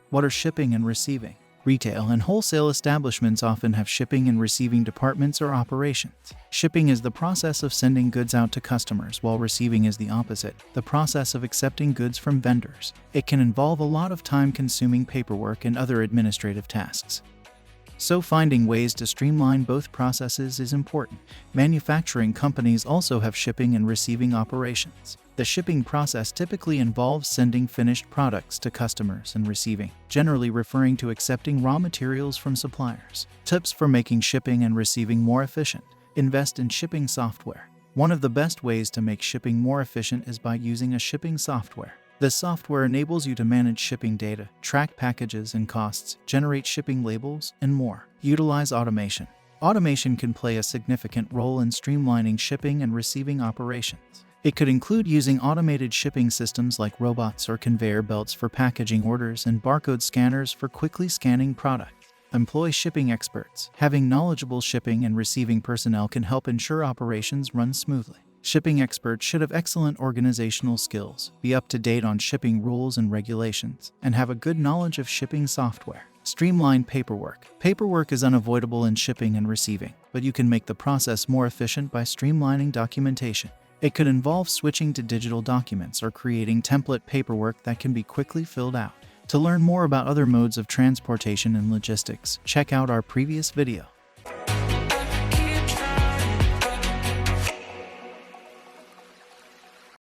What are shipping and receiving? Retail and wholesale establishments often have shipping and receiving departments or operations. Shipping is the process of sending goods out to customers, while receiving is the opposite, the process of accepting goods from vendors. It can involve a lot of time-consuming paperwork and other administrative tasks. So finding ways to streamline both processes is important. Manufacturing companies also have shipping and receiving operations. The shipping process typically involves sending finished products to customers and receiving, generally referring to accepting raw materials from suppliers. Tips for making shipping and receiving more efficient. Invest in shipping software. One of the best ways to make shipping more efficient is by using a shipping software. This software enables you to manage shipping data, track packages and costs, generate shipping labels, and more. Utilize automation. Automation can play a significant role in streamlining shipping and receiving operations. It could include using automated shipping systems like robots or conveyor belts for packaging orders and barcode scanners for quickly scanning products. Employ shipping experts. Having knowledgeable shipping and receiving personnel can help ensure operations run smoothly. Shipping experts should have excellent organizational skills, be up to date on shipping rules and regulations, and have a good knowledge of shipping software. Streamline paperwork. Paperwork is unavoidable in shipping and receiving, but you can make the process more efficient by streamlining documentation. It could involve switching to digital documents or creating template paperwork that can be quickly filled out. To learn more about other modes of transportation and logistics, check out our previous video.